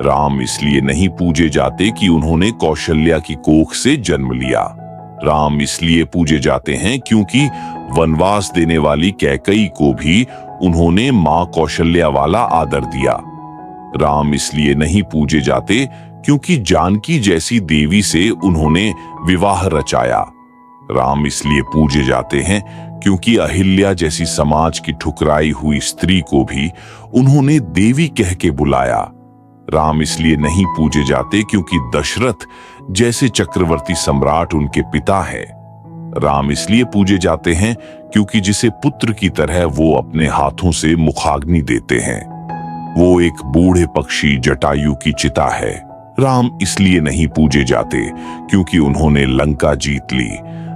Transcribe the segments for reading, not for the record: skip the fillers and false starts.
राम इसलिए नहीं पूजे जाते कि उन्होंने कौशल्या की कोख से जन्म लिया। राम इसलिए पूजे जाते हैं क्योंकि वनवास देने वाली कैकई को भी उन्होंने मां कौशल्या वाला आदर दिया। राम इसलिए नहीं पूजे जाते क्योंकि जानकी जैसी देवी से उन्होंने विवाह रचाया। राम इसलिए पूजे जाते हैं क्योंकि अहिल्या जैसी समाज की ठुकराई हुई स्त्री को भी उन्होंने देवी कह के बुलाया। राम इसलिए नहीं पूजे जाते क्योंकि दशरथ जैसे चक्रवर्ती सम्राट उनके पिता है। राम इसलिए पूजे जाते हैं क्योंकि जिसे पुत्र की तरह वो अपने हाथों से मुखाग्नि देते हैं, वो एक बूढ़े पक्षी जटायु की चिता है। राम इसलिए नहीं पूजे जाते क्योंकि उन्होंने लंका जीत ली।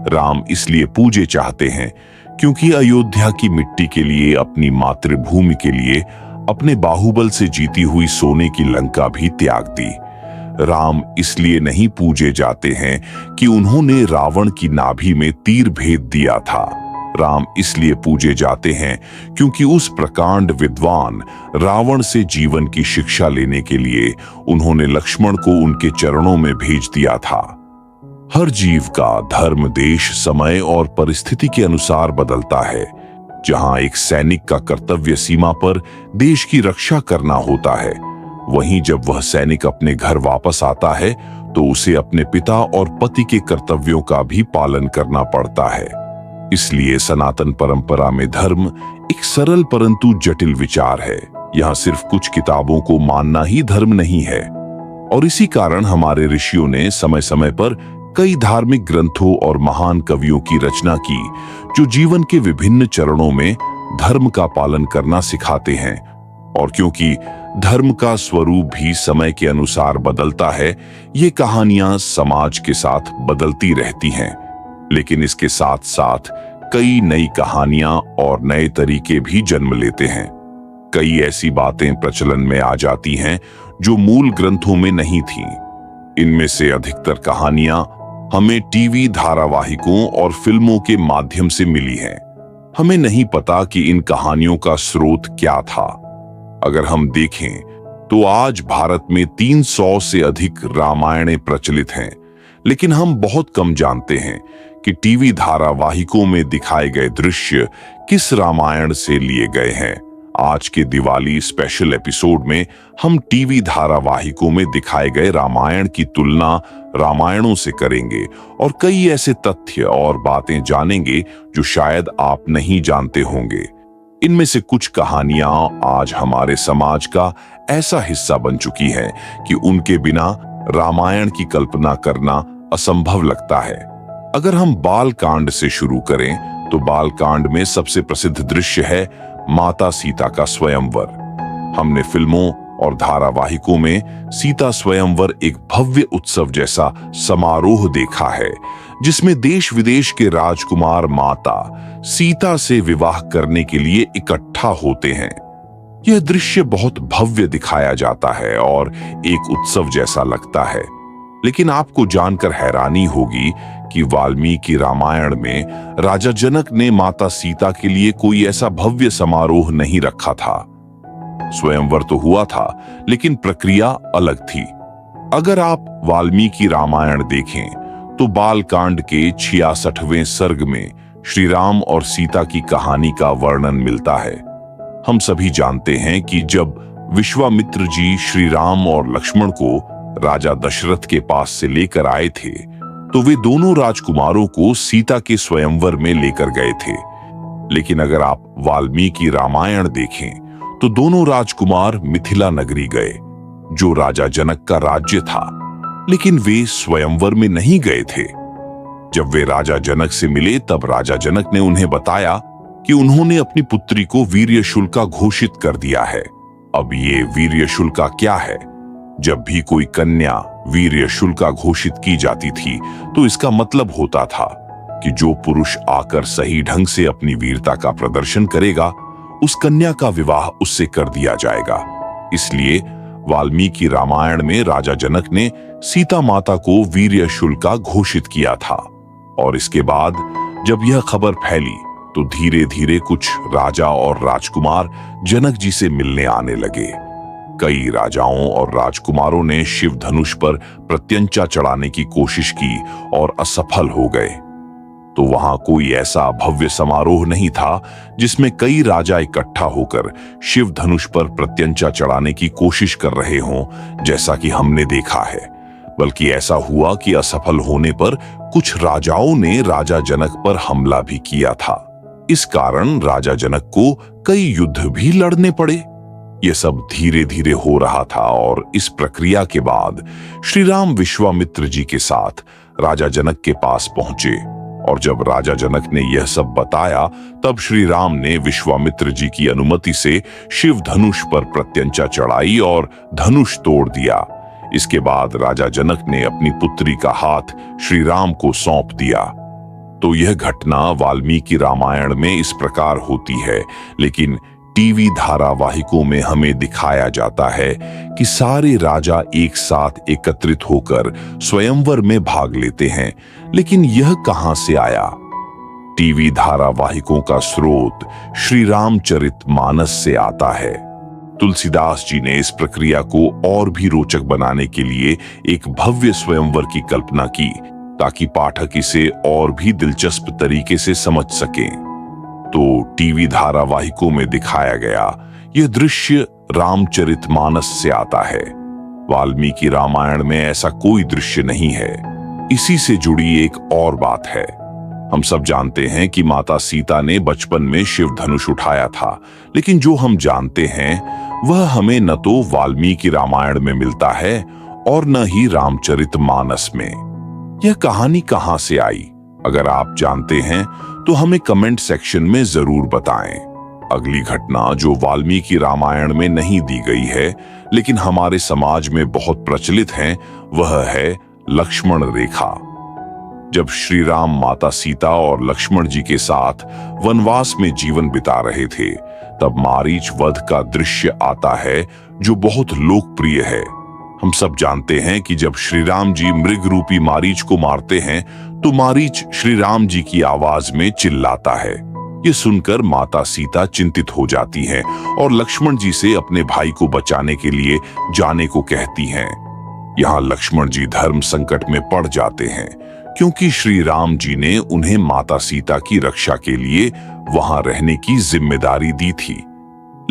राम इसलिए पूजे चाहते हैं क्योंकि अयोध्या की मिट्टी के लिए, अपनी मातृभूमि के लिए अपने बाहुबल से जीती हुई सोने की लंका भी त्याग दी। राम इसलिए नहीं पूजे जाते हैं कि उन्होंने रावण की नाभि में तीर भेद दिया था। राम इसलिए पूजे जाते हैं क्योंकि उस प्रकांड विद्वान रावण से जीवन की शिक्षा लेने के लिए उन्होंने लक्ष्मण को उनके चरणों में भेज दिया था। हर जीव का धर्म देश, समय और परिस्थिति के अनुसार बदलता है। जहां एक सैनिक का कर्तव्य सीमा पर देश की रक्षा करना होता है, वहीं जब वह सैनिक अपने घर वापस आता है तो उसे अपने पिता और पति के कर्तव्यों का भी पालन करना पड़ता है। इसलिए सनातन परंपरा में धर्म एक सरल परंतु जटिल विचार है। यहाँ सिर्फ कुछ किताबों को मानना ही धर्म नहीं है। और इसी कारण हमारे ऋषियों ने समय समय पर कई धार्मिक ग्रंथों और महान कवियों की रचना की, जो जीवन के विभिन्न चरणों में धर्म का पालन करना सिखाते हैं। और क्योंकि धर्म का स्वरूप भी समय के अनुसार बदलता है, ये कहानियां समाज के साथ बदलती रहती हैं। लेकिन इसके साथ साथ कई नई कहानियां और नए तरीके भी जन्म लेते हैं। कई ऐसी बातें प्रचलन में आ जाती हैं जो मूल ग्रंथों में नहीं थीं। इनमें से अधिकतर कहानियां हमें टीवी धारावाहिकों और फिल्मों के माध्यम से मिली हैं। हमें नहीं पता कि इन कहानियों का स्रोत क्या था। अगर हम देखें तो आज भारत में 300 से अधिक रामायणें प्रचलित हैं, लेकिन हम बहुत कम जानते हैं कि टीवी धारावाहिकों में दिखाए गए दृश्य किस रामायण से लिए गए हैं। आज के दिवाली स्पेशल एपिसोड में हम टीवी धारावाहिकों में दिखाए गए रामायण की तुलना रामायणों से करेंगे और कई ऐसे तथ्य और बातें जानेंगे जो शायद आप नहीं जानते होंगे। इनमें से कुछ कहानियां आज हमारे समाज का ऐसा हिस्सा बन चुकी हैं कि उनके बिना रामायण की कल्पना करना असंभव लगता है। अगर हम बाल कांड से शुरू करें तो बाल कांड में सबसे प्रसिद्ध दृश्य है माता सीता का स्वयंवर। हमने फिल्मों और धारावाहिकों में सीता स्वयंवर एक भव्य उत्सव जैसा समारोह देखा है, जिसमें देश विदेश के राजकुमार माता सीता से विवाह करने के लिए इकट्ठा होते हैं। यह दृश्य बहुत भव्य दिखाया जाता है और एक उत्सव जैसा लगता है। लेकिन आपको जानकर हैरानी होगी कि वाल्मीकि रामायण में राजा जनक ने माता सीता के लिए कोई ऐसा भव्य समारोह नहीं रखा था। स्वयंवर तो हुआ था, लेकिन प्रक्रिया अलग थी। अगर आप वाल्मीकि रामायण देखें तो बालकांड के 66वें सर्ग में श्री राम और सीता की कहानी का वर्णन मिलता है। हम सभी जानते हैं कि जब विश्वामित्र जी श्री राम और लक्ष्मण को राजा दशरथ के पास से लेकर आए थे, तो वे दोनों राजकुमारों को सीता के स्वयंवर में लेकर गए थे। लेकिन अगर आप वाल्मीकि रामायण देखें तो दोनों राजकुमार मिथिला नगरी गए, जो राजा जनक का राज्य था, लेकिन वे स्वयंवर में नहीं गए थे। जब वे राजा जनक से मिले तब राजा जनक ने उन्हें बताया कि उन्होंने अपनी पुत्री को वीर्यशुल्का घोषित कर दिया है। अब ये वीर्यशुल्का क्या है? जब भी कोई कन्या वीर्यशुल्का घोषित की जाती थी तो इसका मतलब होता था कि जो पुरुष आकर सही ढंग से अपनी वीरता का प्रदर्शन करेगा, उस कन्या का विवाह उससे कर दिया जाएगा। इसलिए वाल्मीकि रामायण में राजा जनक ने सीता माता को वीर्यशुल्का घोषित किया था। और इसके बाद जब यह खबर फैली तो धीरे धीरे कुछ राजा और राजकुमार जनक जी से मिलने आने लगे। कई राजाओं और राजकुमारों ने शिव धनुष पर प्रत्यंचा चढ़ाने की कोशिश की और असफल हो गए। तो वहां कोई ऐसा भव्य समारोह नहीं था जिसमें कई राजा इकट्ठा होकर शिव धनुष पर प्रत्यंचा चढ़ाने की कोशिश कर रहे हों, जैसा कि हमने देखा है। बल्कि ऐसा हुआ कि असफल होने पर कुछ राजाओं ने राजा जनक पर हमला भी किया था। इस कारण राजा जनक को कई युद्ध भी लड़ने पड़े। यह सब धीरे धीरे हो रहा था और इस प्रक्रिया के बाद श्री राम विश्वामित्र जी के साथ राजा जनक के पास पहुंचे। और जब राजा जनक ने यह सब बताया, तब श्री राम ने विश्वामित्र जी की अनुमति से शिव धनुष पर प्रत्यंचा चढ़ाई और धनुष तोड़ दिया। इसके बाद राजा जनक ने अपनी पुत्री का हाथ श्री राम को सौंप दिया। तो यह घटना वाल्मीकि रामायण में इस प्रकार होती है, लेकिन टीवी धारावाहिकों में हमें दिखाया जाता है कि सारे राजा एक साथ एकत्रित होकर स्वयंवर में भाग लेते हैं। लेकिन यह कहां से आया? टीवी धारावाहिकों का स्रोत श्री रामचरितमानस से आता है। तुलसीदास जी ने इस प्रक्रिया को और भी रोचक बनाने के लिए एक भव्य स्वयंवर की कल्पना की, ताकि पाठक इसे और भी दिलचस्प तरीके से समझ सकें। तो टीवी धारावाहिकों में दिखाया गया यह दृश्य रामचरितमानस से आता है। वाल्मीकि रामायण में ऐसा कोई दृश्य नहीं है। इसी से जुड़ी एक और बात है। हम सब जानते हैं कि माता सीता ने बचपन में शिव धनुष उठाया था, लेकिन जो हम जानते हैं वह हमें न तो वाल्मीकि रामायण में मिलता है और न ही रामचरितमानस में। यह कहानी कहां से आई? अगर आप जानते हैं तो हमें कमेंट सेक्शन में जरूर बताएं। अगली घटना जो वाल्मीकि रामायण में नहीं दी गई है, लेकिन हमारे समाज में बहुत प्रचलित है, वह है लक्ष्मण रेखा। जब श्री राम माता सीता और लक्ष्मण जी के साथ वनवास में जीवन बिता रहे थे, तब मारीच वध का दृश्य आता है जो बहुत लोकप्रिय है। हम सब जानते हैं कि जब श्री राम जी मृग रूपी मारीच को मारते हैं, तो मारीच श्री राम जी की आवाज में चिल्लाता है। ये सुनकर माता सीता चिंतित हो जाती हैं और लक्ष्मण जी से अपने भाई को बचाने के लिए जाने को कहती हैं। यहाँ लक्ष्मण जी धर्म संकट में पड़ जाते हैं, क्योंकि श्री राम जी ने उन्हें माता सीता की रक्षा के लिए वहां रहने की जिम्मेदारी दी थी।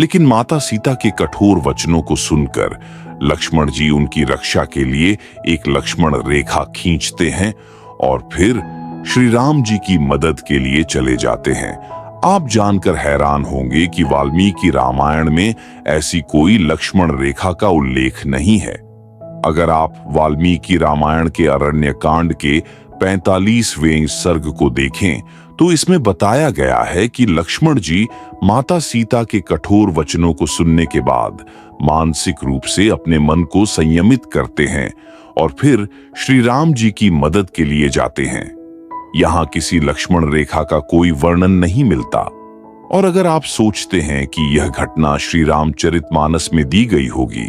लेकिन माता सीता के कठोर वचनों को सुनकर लक्ष्मण जी उनकी रक्षा के लिए एक लक्ष्मण रेखा खींचते हैं और फिर श्री राम जी की मदद के लिए चले जाते हैं। आप जानकर हैरान होंगे कि वाल्मीकि रामायण में ऐसी कोई लक्ष्मण रेखा का उल्लेख नहीं है। अगर आप वाल्मीकि रामायण के अरण्यकांड के 45वें सर्ग को देखें, तो इसमें बताया गया है कि लक्ष्मण जी माता सीता के कठोर वचनों को सुनने के बाद मानसिक रूप से अपने मन को संयमित करते हैं और फिर श्री राम जी की मदद के लिए जाते हैं। यहाँ किसी लक्ष्मण रेखा का कोई वर्णन नहीं मिलता। और अगर आप सोचते हैं कि यह घटना श्री रामचरितमानस में दी गई होगी,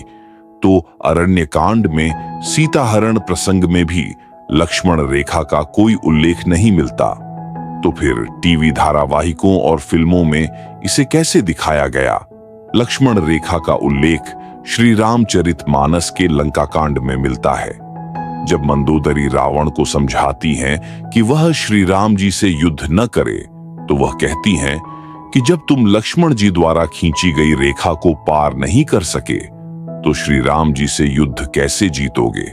तो अरण्यकांड में सीताहरण प्रसंग में भी लक्ष्मण रेखा का कोई उल्लेख नहीं मिलता। तो फिर टीवी धारावाहिकों और फिल्मों में इसे कैसे दिखाया गया? लक्ष्मण रेखा का उल्लेख श्री रामचरितमानस के लंका कांड में मिलता है। जब मंदोदरी रावण को समझाती हैं कि वह श्री राम जी से युद्ध न करे, तो वह कहती हैं कि जब तुम लक्ष्मण जी द्वारा खींची गई रेखा को पार नहीं कर सके, तो श्री राम जी से युद्ध कैसे जीतोगे?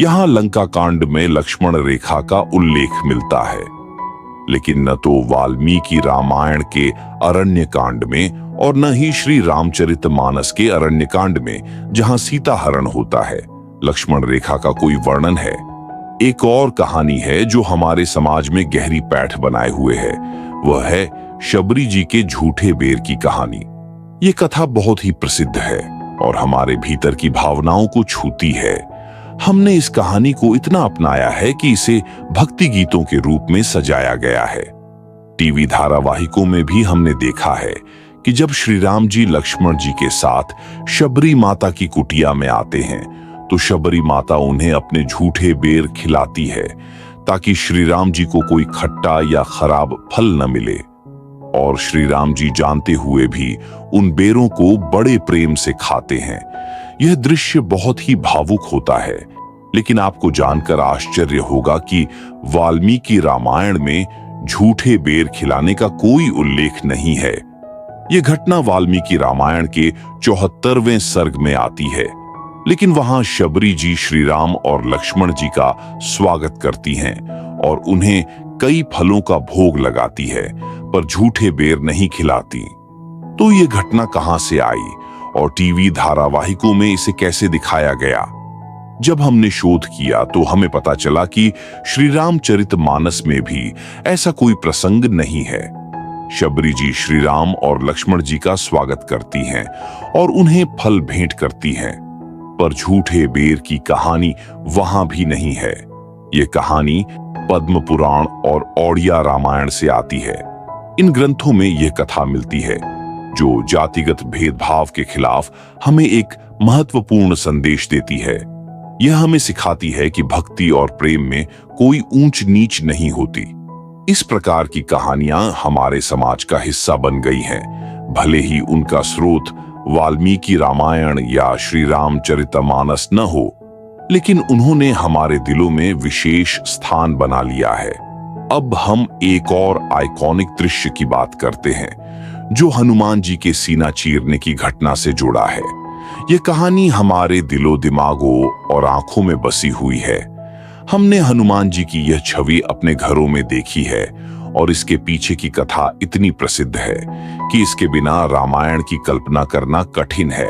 यहाँ लंका कांड में लक्ष्मण रेखा का उल्लेख मिलता है, लेकिन न तो वाल्मीकि रामायण के अरण्य कांड में और न ही श्री रामचरितमानस के अरण्य कांड में, जहां सीता हरण होता है, लक्ष्मण रेखा का कोई वर्णन है। एक और कहानी है जो हमारे समाज में गहरी पैठ बनाए हुए है। वह है शबरी जी के झूठे बेर की कहानी। ये कथा बहुत ही प्रसिद्ध है और हमारे भीतर की भावनाओं को छूती है। हमने इस कहानी को इतना अपनाया है कि इसे भक्ति गीतों के रूप में सजाया गया है। टीवी धारावाहिकों में भी हमने देखा है कि जब श्री राम जी लक्ष्मण जी के साथ शबरी माता की कुटिया में आते हैं, तो शबरी माता उन्हें अपने झूठे बेर खिलाती है, ताकि श्री राम जी को कोई खट्टा या खराब फल न मिले। और श्री राम जी जानते हुए भी उन बेरों को बड़े प्रेम से खाते हैं। यह दृश्य बहुत ही भावुक होता है, लेकिन आपको जानकर आश्चर्य होगा कि वाल्मीकि रामायण में झूठे बेर खिलाने का कोई उल्लेख नहीं है। यह घटना वाल्मीकि रामायण के 74वें सर्ग में आती है, लेकिन वहां शबरी जी श्री राम और लक्ष्मण जी का स्वागत करती हैं और उन्हें कई फलों का भोग लगाती है, पर झूठे बेर नहीं खिलाती। तो ये घटना कहां से आई और टीवी धारावाहिकों में इसे कैसे दिखाया गया? जब हमने शोध किया तो हमें पता चला कि श्री रामचरितमानस में भी ऐसा कोई प्रसंग नहीं है। शबरी जी श्री राम और लक्ष्मण जी का स्वागत करती हैं और उन्हें फल भेंट करती हैं, पर झूठे बेर की कहानी वहां भी नहीं है। ये कहानी पद्म पुराण और ओडिया रामायण से आती है। इन ग्रंथों में यह कथा मिलती है जो जातिगत भेदभाव के खिलाफ हमें एक महत्वपूर्ण संदेश देती है। यह हमें सिखाती है कि भक्ति और प्रेम में कोई ऊंच नीच नहीं होती। इस प्रकार की कहानियां हमारे समाज का हिस्सा बन गई हैं, भले ही उनका स्रोत वाल्मीकि रामायण या श्री रामचरितमानस न हो, लेकिन उन्होंने हमारे दिलों में विशेष स्थान बना लिया है। अब हम एक और आइकॉनिक दृश्य की बात करते हैं जो हनुमान जी के सीना चीरने की घटना से जुड़ा है। यह कहानी हमारे दिलों, दिमागों और आंखों में बसी हुई है। हमने हनुमान जी की यह छवि अपने घरों में देखी है और इसके पीछे की कथा इतनी प्रसिद्ध है कि इसके बिना रामायण की कल्पना करना कठिन है।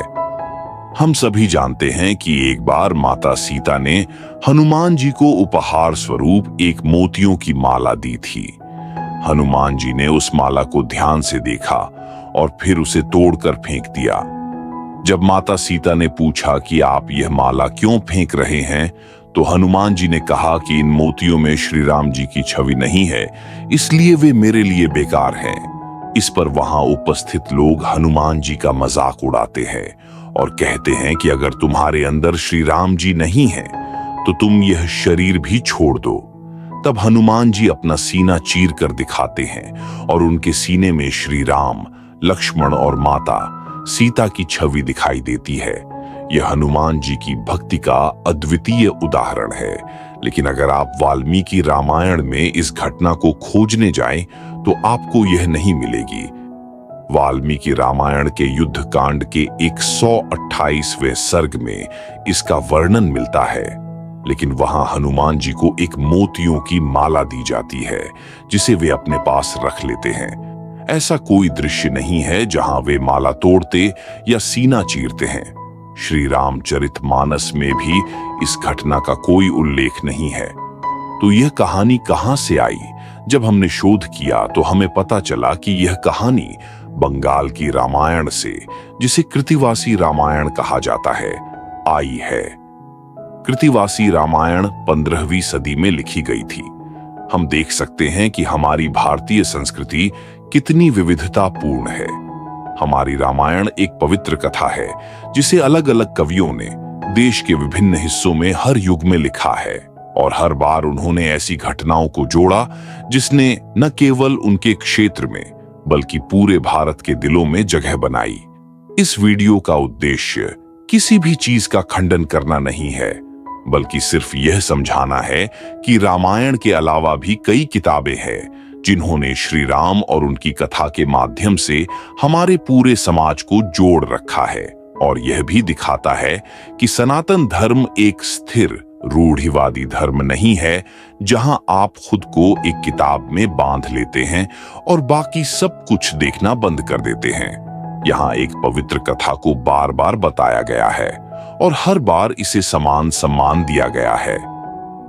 हम सभी जानते हैं कि एक बार माता सीता ने हनुमान जी को उपहार स्वरूप एक मोतियों की माला दी थी। हनुमान जी ने उस माला को ध्यान से देखा और फिर उसे तोड़कर फेंक दिया। जब माता सीता ने पूछा कि आप यह माला क्यों फेंक रहे हैं, तो हनुमान जी ने कहा कि इन मोतियों में श्री राम जी की छवि नहीं है, इसलिए वे मेरे लिए बेकार हैं। इस पर वहां उपस्थित लोग हनुमान जी का मजाक उड़ाते हैं और कहते हैं कि अगर तुम्हारे अंदर श्री राम जी नहीं हैं, तो तुम यह शरीर भी छोड़ दो। तब हनुमान जी अपना सीना चीर कर दिखाते हैं और उनके सीने में श्री राम, लक्ष्मण और माता सीता की छवि दिखाई देती है। यह हनुमान जी की भक्ति का अद्वितीय उदाहरण है। लेकिन अगर आप वाल्मीकि रामायण में इस घटना को खोजने जाएं, तो आपको यह नहीं मिलेगी। वाल्मीकि रामायण के युद्ध कांड के 128वें सर्ग में इसका वर्णन मिलता है, लेकिन वहां हनुमान जी को एक मोतियों की माला दी जाती है जिसे वे अपने पास रख लेते हैं। ऐसा कोई दृश्य नहीं है जहां वे माला तोड़ते या सीना चीरते हैं। श्री रामचरितमानस में भी इस घटना का कोई उल्लेख नहीं है। तो यह कहानी कहां से आई? जब हमने शोध किया तो हमें पता चला कि यह कहानी बंगाल की रामायण से, जिसे कृतिवासी रामायण कहा जाता है, आई है। कृतिवासी रामायण 15वीं सदी में लिखी गई थी। हम देख सकते हैं कि हमारी भारतीय संस्कृति कितनी विविधतापूर्ण है। हमारी रामायण एक पवित्र कथा है जिसे अलग अलग कवियों ने देश के विभिन्न हिस्सों में हर युग में लिखा है, और हर बार उन्होंने ऐसी घटनाओं को जोड़ा जिसने न केवल उनके क्षेत्र में बल्कि पूरे भारत के दिलों में जगह बनाई। इस वीडियो का उद्देश्य किसी भी चीज का खंडन करना नहीं है, बल्कि सिर्फ यह समझाना है कि रामायण के अलावा भी कई किताबें हैं जिन्होंने श्री राम और उनकी कथा के माध्यम से हमारे पूरे समाज को जोड़ रखा है, और यह भी दिखाता है कि सनातन धर्म एक स्थिर रूढ़िवादी धर्म नहीं है जहां आप खुद को एक किताब में बांध लेते हैं और बाकी सब कुछ देखना बंद कर देते हैं। यहाँ एक पवित्र कथा को बार बार बताया गया है और हर बार इसे समान सम्मान दिया गया है।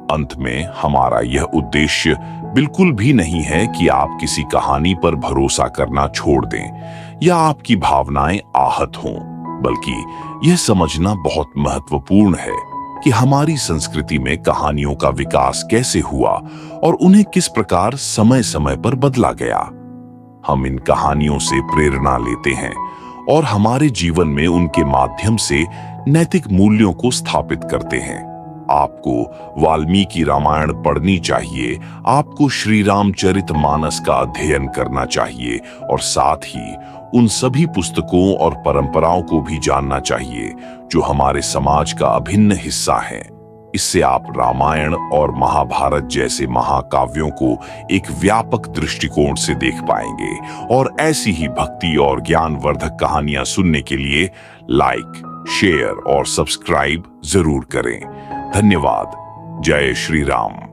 अंत में हमारा यह उद्देश्य बिल्कुल भी नहीं है कि आप किसी कहानी पर भरोसा करना छोड़ दें या आपकी भावनाएं आहत हों, बल्कि यह समझना बहुत महत्वपूर्ण है कि हमारी संस्कृति में कहानियों का विकास कैसे हुआ और उन्हें किस प्रकार समय समय पर बदला गया। हम इन कहानियों से प्रेरणा लेते हैं और हमारे जीवन में उनके माध्यम से नैतिक मूल्यों को स्थापित करते हैं। आपको वाल्मीकि रामायण पढ़नी चाहिए, आपको श्री रामचरितमानस का अध्ययन करना चाहिए और साथ ही उन सभी पुस्तकों और परंपराओं को भी जानना चाहिए जो हमारे समाज का अभिन्न हिस्सा है। इससे आप रामायण और महाभारत जैसे महाकाव्यों को एक व्यापक दृष्टिकोण से देख पाएंगे और ऐसी ही भक्ति और ज्ञानवर्धक कहानियां सुनने के लिए लाइक, शेयर और सब्सक्राइब जरूर करें। धन्यवाद। जय श्री राम।